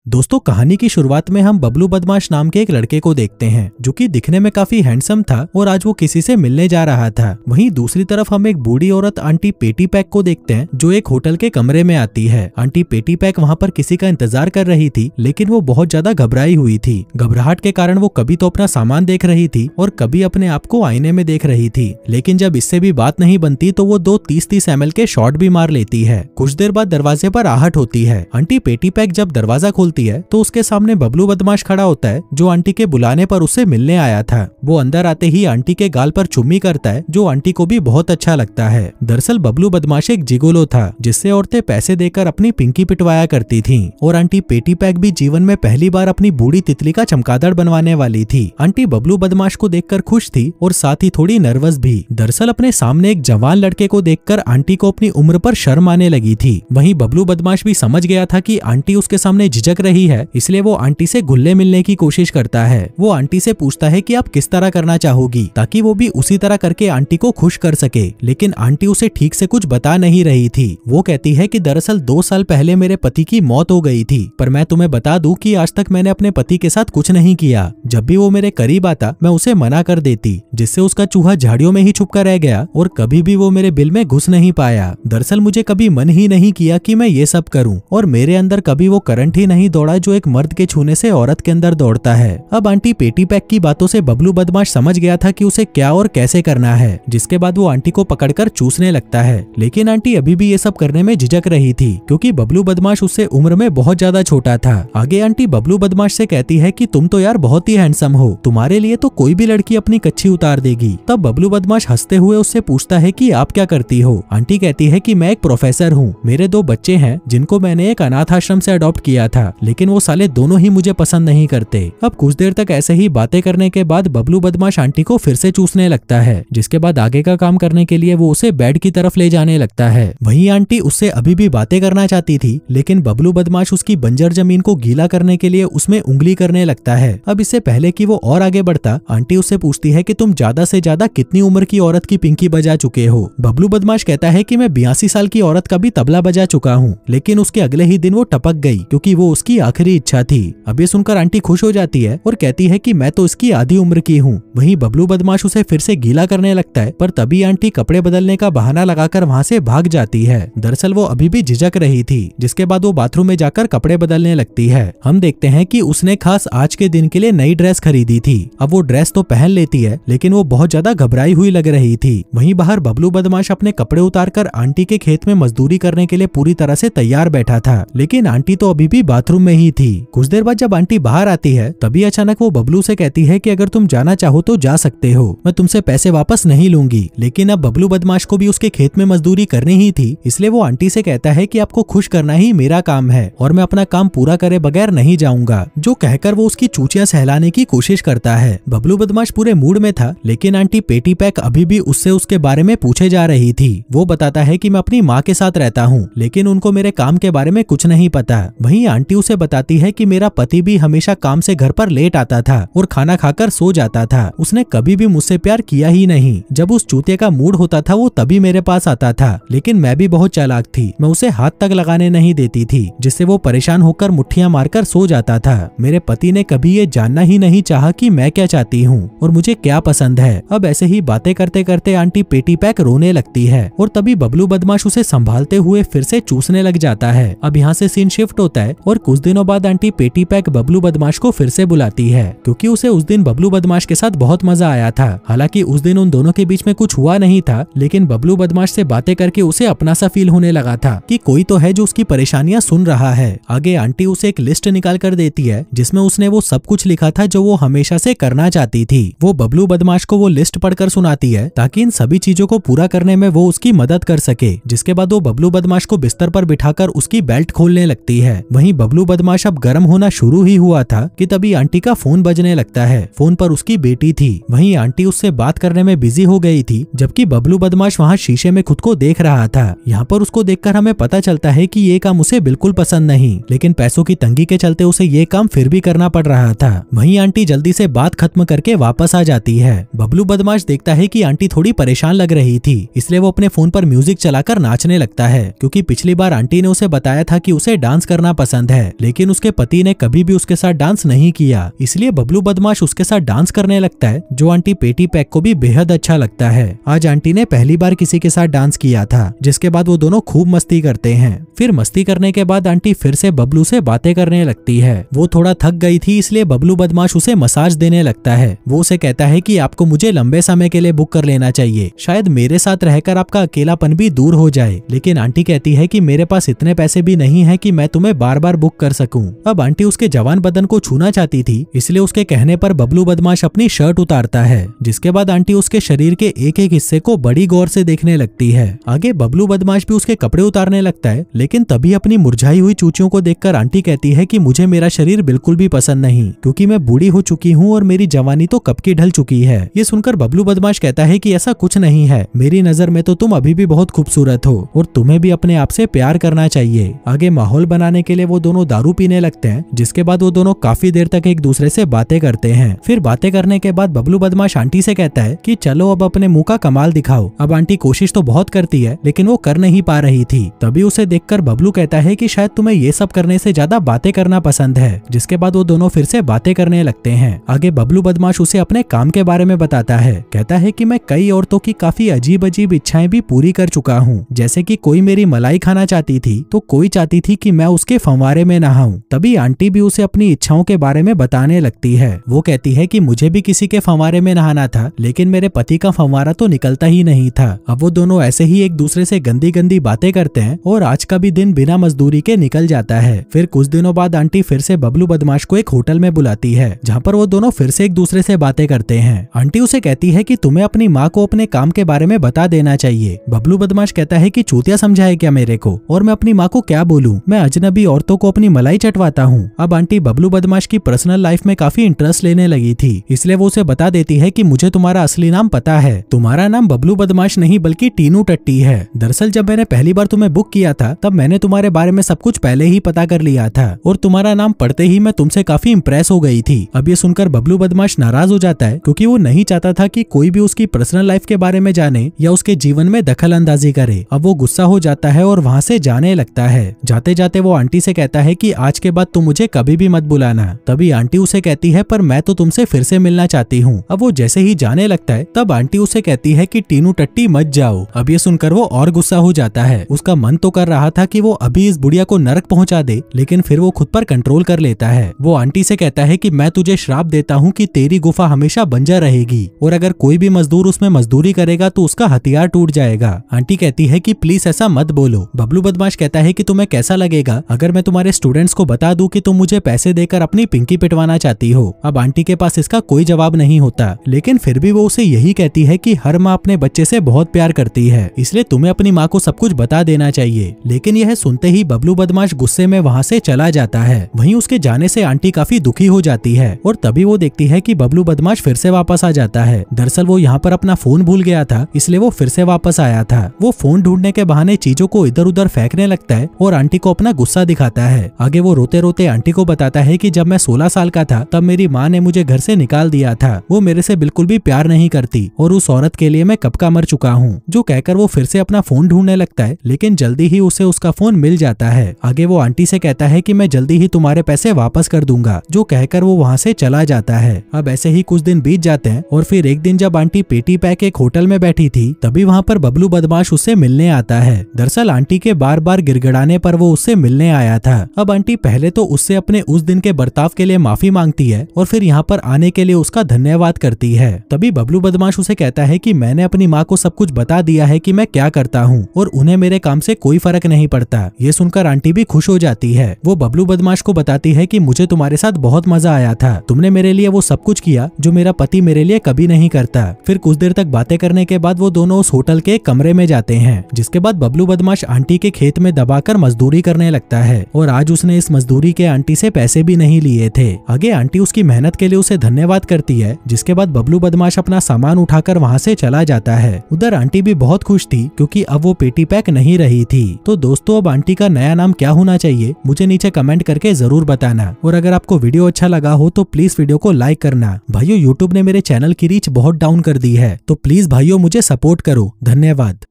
दोस्तों, कहानी की शुरुआत में हम बबलू बदमाश नाम के एक लड़के को देखते हैं जो कि दिखने में काफी हैंडसम था और आज वो किसी से मिलने जा रहा था। वहीं दूसरी तरफ हम एक बूढ़ी औरत आंटी पेटी पैक को देखते हैं जो एक होटल के कमरे में आती है। आंटी पेटी पैक वहाँ पर किसी का इंतजार कर रही थी, लेकिन वो बहुत ज्यादा घबराई हुई थी। घबराहट के कारण वो कभी तो अपना सामान देख रही थी और कभी अपने आप को आईने में देख रही थी, लेकिन जब इससे भी बात नहीं बनती तो वो 2 30-30 ml के शॉट भी मार लेती है। कुछ देर बाद दरवाजे पर आहट होती है। आंटी पेटी पैक जब दरवाजा खोलती है तो उसके सामने बबलू बदमाश खड़ा होता है जो आंटी के बुलाने पर उससे मिलने आया था। वो अंदर आते ही आंटी के गाल पर चुम्मी करता है जो आंटी को भी बहुत अच्छा लगता है। दरअसल बबलू बदमाश एक जिगोलो था जिससे औरतें पैसे देकर अपनी पिंकी पिटवाया करती थीं और आंटी पेटी पैक भी जीवन में पहली बार अपनी बूढ़ी तितली का चमगादड़ बनवाने वाली थी। आंटी बबलू बदमाश को देखकर खुश थी और साथ ही थोड़ी नर्वस भी। दरअसल अपने सामने एक जवान लड़के को देखकर आंटी को अपनी उम्र पर शर्म आने लगी थी। वहीं बबलू बदमाश भी समझ गया था कि आंटी उसके सामने झिझक रही है, इसलिए वो आंटी से घुलने मिलने की कोशिश करता है। वो आंटी से पूछता है कि आप किस तरह करना चाहोगी ताकि वो भी उसी तरह करके आंटी को खुश कर सके, लेकिन आंटी उसे ठीक से कुछ बता नहीं रही थी। वो कहती है कि दरअसल 2 साल पहले मेरे पति की मौत हो गई थी, पर मैं तुम्हें बता दूं कि आज तक मैंने अपने पति के साथ कुछ नहीं किया। जब भी वो मेरे करीब आता मैं उसे मना कर देती, जिससे उसका चूहा झाड़ियों में ही छुपकर रह गया और कभी भी वो मेरे बिल में घुस नहीं पाया। दरअसल मुझे कभी मन ही नहीं किया कि मैं ये सब करूं और मेरे अंदर कभी वो करंट ही नहीं दौड़ा जो एक मर्द के छूने से औरत के अंदर दौड़ता है। अब आंटी पेटी पैक की बातों से बबलू बदमाश समझ गया था कि उसे क्या और कैसे करना है, जिसके बाद वो आंटी को पकड़कर चूसने लगता है। लेकिन आंटी अभी भी ये सब करने में झिझक रही थी क्योंकि बबलू बदमाश उससे उम्र में बहुत ज्यादा छोटा था। आगे आंटी बबलू बदमाश से कहती है कि तुम तो यार बहुत ही हैंडसम हो, तुम्हारे लिए तो कोई भी लड़की अपनी कच्छी उतार देगी। तब बबलू बदमाश हंसते हुए उससे पूछता है कि आप क्या करती हो। आंटी कहती है कि मैं एक प्रोफेसर हूँ, मेरे 2 बच्चे हैं जिनको मैंने एक अनाथ आश्रम से अडॉप्ट किया था, लेकिन वो साले दोनों ही मुझे पसंद नहीं करते। अब कुछ देर तक ऐसे ही बातें करने के बाद बबलू बदमाश आंटी को फिर से चूसने लगता है, जिसके बाद आगे का काम करने के लिए वो उसे बेड की तरफ ले जाने लगता है। वहीं आंटी उससे अभी भी बातें करना चाहती थी, लेकिन बबलू बदमाश उसकी बंजर जमीन को गीला करने के लिए उसमें उंगली करने लगता है। अब इससे पहले कि वो और आगे बढ़ता, आंटी उससे पूछती है कि तुम ज्यादा से ज्यादा कितनी उम्र की औरत की पिंकी बजा चुके हो। बबलू बदमाश कहता है कि मैं 82 साल की औरत का भी तबला बजा चुका हूँ, लेकिन उसके अगले ही दिन वो टपक गई क्योंकि वो उसकी आखिरी इच्छा थी। अब ये सुनकर आंटी खुश हो जाती है और कहती है कि मैं तो इसकी आधी उम्र की हूँ। वहीं बबलू बदमाश उसे फिर से गीला करने लगता है, पर तभी आंटी कपड़े बदलने का बहाना लगाकर वहाँ से भाग जाती है। दरअसल वो अभी भी झिझक रही थी, जिसके बाद वो बाथरूम में जाकर कपड़े बदलने लगती है। हम देखते हैं कि उसने खास आज के दिन के लिए नई ड्रेस खरीदी थी। अब वो ड्रेस तो पहन लेती है, लेकिन वो बहुत ज्यादा घबराई हुई लग रही थी। वहीं बाहर बबलू बदमाश अपने कपड़े उतारकर आंटी के खेत में मजदूरी करने के लिए पूरी तरह से तैयार बैठा था, लेकिन आंटी तो अभी भी बाथरूम में ही थी। कुछ देर बाद जब आंटी बाहर आती है तभी अचानक वो बबलू से कहती है कि अगर तुम जाना चाहो तो जा सकते हो, मैं तुमसे पैसे वापस नहीं लूंगी। लेकिन अब बबलू बदमाश को भी उसके खेत में मजदूरी करनी ही थी, इसलिए वो आंटी से कहता है कि आपको खुश करना ही मेरा काम है और मैं अपना काम पूरा करे बगैर नहीं जाऊंगा, जो कहकर वो उसकी चूचियां सहलाने की कोशिश करता है। बबलू बदमाश पूरे मूड में था, लेकिन आंटी पेटी पैक अभी भी उससे उसके बारे में पूछे जा रही थी। वो बताता है कि मैं अपनी माँ के साथ रहता हूँ, लेकिन उनको मेरे काम के बारे में कुछ नहीं पता। वहीं आंटी उसे बताती है कि मेरा पति भी हमेशा काम से घर पर लेट आता था और खाना खाकर सो जाता था, उसने कभी भी मुझसे प्यार किया ही नहीं। जब उस चूतिया का मूड होता था वो तभी मेरे पास आता था, लेकिन मैं भी बहुत चालाक थी, मैं उसे हाथ तक लगाने नहीं देती थी, जिससे वो परेशान होकर मुट्ठियां मारकर सो जाता था। मेरे पति ने कभी ये जानना ही नहीं चाहा कि मैं क्या चाहती हूँ और मुझे क्या पसंद है। अब ऐसे ही बातें करते करते आंटी पेटी पैक रोने लगती है और तभी बबलू बदमाश उसे संभालते हुए फिर से चूसने लग जाता है। अब यहाँ से सीन शिफ्ट होता है और कुछ दिनों बाद आंटी पेटी पैक बबलू बदमाश को फिर से बुलाती है क्योंकि उसे उस दिन बबलू बदमाश के साथ बहुत मजा आया था। हालांकि उस दिन उन दोनों के बीच में कुछ हुआ नहीं था, लेकिन बबलू बदमाश से बातें करके उसे अपना सा फील होने लगा था कि कोई तो है जो उसकी परेशानियां सुन रहा है। आगे आंटी उसे एक लिस्ट निकाल कर देती है जिसमें उसने वो सब कुछ लिखा था जो वो हमेशा से करना चाहती थी। वो बबलू बदमाश को वो लिस्ट पढ़कर सुनाती है ताकि इन सभी चीजों को पूरा करने में वो उसकी मदद कर सके। जिसके बाद वो बबलू बदमाश को बिस्तर पर बिठाकर उसकी बेल्ट खोलने लगती है। वहीं बबलू बदमाश अब गर्म होना शुरू ही हुआ था कि तभी आंटी का फोन बजने लगता है। फोन पर उसकी बेटी थी। वहीं आंटी उससे बात करने में बिजी हो गई थी, जबकि बबलू बदमाश वहाँ शीशे में खुद को देख रहा था। यहाँ पर उसको देखकर हमें पता चलता है कि ये काम उसे बिल्कुल पसंद नहीं, लेकिन पैसों की तंगी के चलते उसे ये काम फिर भी करना पड़ रहा था। वहीं आंटी जल्दी से बात खत्म करके वापस आ जाती है। बबलू बदमाश देखता है कि आंटी थोड़ी परेशान लग रही थी, इसलिए वो अपने फोन पर म्यूजिक चलाकर नाचने लगता है, क्योंकि पिछली बार आंटी ने उसे बताया था कि उसे डांस करना पसंद है। लेकिन उसके पति ने कभी भी उसके साथ डांस नहीं किया, इसलिए बबलू बदमाश उसके साथ डांस करने लगता है, जो आंटी पेटी पैक को भी बेहद अच्छा लगता है। आज आंटी ने पहली बार किसी के साथ डांस किया था, जिसके बाद वो दोनों खूब मस्ती करते हैं। फिर मस्ती करने के बाद आंटी फिर से बबलू से बातें करने लगती है। वो थोड़ा थक गई थी, इसलिए बबलू बदमाश उसे मसाज देने लगता है। वो उसे कहता है कि आपको मुझे लंबे समय के लिए बुक कर लेना चाहिए, शायद मेरे साथ रहकर आपका अकेलापन भी दूर हो जाए। लेकिन आंटी कहती है कि मेरे पास इतने पैसे भी नहीं है कि मैं तुम्हें बार बार बुक कर सकूं। अब आंटी उसके जवान बदन को छूना चाहती थी, इसलिए उसके कहने पर बबलू बदमाश अपनी शर्ट उतारता है, जिसके बाद आंटी उसके शरीर के एक एक हिस्से को बड़ी गौर से देखने लगती है। आगे बबलू बदमाश भी उसके कपड़े उतारने लगता है, लेकिन तभी अपनी मुरझाई हुई चूचियों को देखकर आंटी कहती है कि मुझे मेरा शरीर बिल्कुल भी पसंद नहीं, क्योंकि मैं बूढ़ी हो चुकी हूँ और मेरी जवानी तो कब की ढल चुकी है। ये सुनकर बबलू बदमाश कहता है कि ऐसा कुछ नहीं है, मेरी नजर में तो तुम अभी भी बहुत खूबसूरत हो और तुम्हें भी अपने आप से प्यार करना चाहिए। आगे माहौल बनाने के लिए वो दोनों दारू पीने लगते हैं, जिसके बाद वो दोनों काफी देर तक एक दूसरे से बातें करते हैं। फिर बातें करने के बाद बबलू बदमाश आंटी से कहता है कि चलो अब अपने मुंह का कमाल दिखाओ। अब आंटी कोशिश तो बहुत करती है, लेकिन वो कर नहीं पा रही थी। तभी उसे देखकर बबलू कहता है कि शायद तुम्हें ये सब करने से ज्यादा बातें करना पसंद है, जिसके बाद वो दोनों फिर से बातें करने लगते हैं। आगे बबलू बदमाश उसे अपने काम के बारे में बताता है। कहता है कि मैं कई औरतों की काफी अजीब अजीब इच्छाएं भी पूरी कर चुका हूँ, जैसे कि कोई मेरी मलाई खाना चाहती थी तो कोई चाहती थी कि मैं उसके फंवारे में नहाऊं। तभी आंटी भी उसे अपनी इच्छाओं के बारे में बताने लगती है। वो कहती है कि मुझे भी किसी के फंवारे में नहाना था, लेकिन मेरे पति का फंवारा तो निकलता ही नहीं था। अब वो दोनों ऐसे ही एक दूसरे से गंदी गंदी बातें करते हैं और आज का भी दिन बिना मजदूरी के निकल जाता है। फिर कुछ दिनों बाद आंटी फिर से बबलू बदमाश को एक होटल में बुलाती है, जहाँ पर वो दोनों फिर से एक दूसरे से बातें करते हैं। आंटी उसे कहती है कि तुम्हें अपनी माँ को अपने काम के बारे में बता देना चाहिए। बबलू बदमाश कहता है कि चूतिया समझा है क्या मेरे को, और मैं अपनी माँ को क्या बोलूं, मैं अजनबी औरतों को अपनी मलाई चटवाता हूँ। अब आंटी बबलू बदमाश की पर्सनल लाइफ में काफी इंटरेस्ट लेने लगी थी, इसलिए वो उसे बता देती है कि मुझे तुम्हारा असली नाम पता है, तुम्हारा नाम बबलू बदमाश नहीं बल्कि टीनू टट्टी है। दरअसल जब मैंने पहली बार तुम्हें बुक किया था, तब मैंने तुम्हारे बारे में सब कुछ पहले ही पता कर लिया था और तुम्हारा नाम पढ़ते ही मैं तुमसे काफी इम्प्रेस हो गई थी। अब ये सुनकर बबलू बदमाश नाराज हो जाता है, क्योंकि वो नहीं चाहता था कि कोई भी उसकी पर्सनल लाइफ के बारे में जाने या उसके जीवन में दखल अंदाजी करे। अब वो गुस्सा हो जाता है और वहाँ से जाने लगता है। जाते जाते वो आंटी से कहता है कि आज के बाद तुम मुझे कभी भी मत बुलाना। तभी आंटी उसे कहती है पर मैं तो तुमसे फिर से मिलना चाहती हूँ। अब वो जैसे ही जाने लगता है, तब आंटी उसे कहती है कि टीनू टट्टी मत जाओ। अब ये सुनकर वो और गुस्सा हो जाता है। उसका मन तो कर रहा था कि वो अभी इस बुढ़िया को नरक पहुंचा दे, लेकिन फिर वो खुद पर कंट्रोल कर लेता है। वो आंटी से कहता है कि मैं तुझे श्राप देता हूँ कि तेरी गुफा हमेशा बंजर रहेगी और अगर कोई भी मजदूर उसमें मजदूरी करेगा तो उसका हथियार टूट जाएगा। आंटी कहती है कि प्लीज ऐसा मत बोलो। बबलू बदमाश कहता है कि तुम्हें कैसा लगेगा अगर मैं तुम्हारे स्टूडेंट्स को बता दूं कि तुम मुझे पैसे देकर अपनी पिंकी पिटवाना चाहती हो। अब आंटी के पास इसका कोई जवाब नहीं होता, लेकिन फिर भी वो उसे यही कहती है कि हर माँ अपने बच्चे से बहुत प्यार करती है, इसलिए तुम्हें अपनी माँ को सब कुछ बता देना चाहिए। लेकिन यह सुनते ही बबलू बदमाश गुस्से में वहाँ से चला जाता है। वहीं उसके जाने से आंटी काफी दुखी हो जाती है और तभी वो देखती है कि बबलू बदमाश फिर से वापस आ जाता है। दरअसल वो यहाँ पर अपना फोन भूल गया था, इसलिए वो फिर से वापस आया था। वो फोन ढूंढने के बहाने चीजों को इधर उधर फेंकने लगता है और आंटी को अपना गुस्सा दिखाता है। आगे वो रोते रोते आंटी को बताता है कि जब मैं 16 साल का था तब मेरी माँ ने मुझे घर से निकाल दिया था। वो मेरे से बिल्कुल भी प्यार नहीं करती और उस औरत के लिए मैं कब का मर चुका हूँ। जो कहकर वो फिर से अपना फोन ढूंढने लगता है, लेकिन जल्दी ही उसे उसका फोन मिल जाता है। आगे वो आंटी से कहता है कि मैं जल्दी ही तुम्हारे पैसे वापस कर दूंगा। जो कहकर वो वहाँ से चला जाता है। अब ऐसे ही कुछ दिन बीत जाते हैं और फिर एक दिन जब आंटी पेटी पैक एक होटल में बैठी थी, तभी वहाँ पर बबलू बदमाश उससे मिलने आता है। दरअसल आंटी के बार बार गिड़गिड़ाने पर वो उससे मिलने आया था। अब आंटी पहले तो उससे अपने उस दिन के बर्ताव के लिए माफी मांगती है और फिर यहाँ पर आने के लिए उसका धन्यवाद करती है। तभी बबलू बदमाश उसे कहता है कि मैंने अपनी माँ को सब कुछ बता दिया है कि मैं क्या करता हूँ और उन्हें मेरे काम से कोई फर्क नहीं पड़ता। ये सुनकर आंटी भी खुश हो जाती है। वो बबलू बदमाश को बताती है कि मुझे तुम्हारे साथ बहुत मजा आया था, तुमने मेरे लिए वो सब कुछ किया जो मेरा पति मेरे लिए कभी नहीं करता। फिर कुछ देर तक बातें करने के बाद वो दोनों उस होटल के कमरे में जाते हैं, जिसके बाद बबलू बदमाश आंटी के खेत में दबाकर मजदूरी करने लगता है और आज उसने इस मजदूरी के आंटी से पैसे भी नहीं लिए थे। आगे आंटी उसकी मेहनत के लिए उसे धन्यवाद करती है, जिसके बाद बबलू बदमाश अपना सामान उठाकर वहाँ से चला जाता है। उधर आंटी भी बहुत खुश थी क्योंकि अब वो पेटी पैक नहीं रही थी। तो दोस्तों, अब आंटी का नया नाम क्या होना चाहिए मुझे नीचे कमेंट करके जरूर बताना। और अगर आपको वीडियो अच्छा लगा हो तो प्लीज वीडियो को लाइक करना। भाइयों, यूट्यूब ने मेरे चैनल की रीच बहुत डाउन कर दी है, तो प्लीज भाइयों मुझे सपोर्ट करो। धन्यवाद।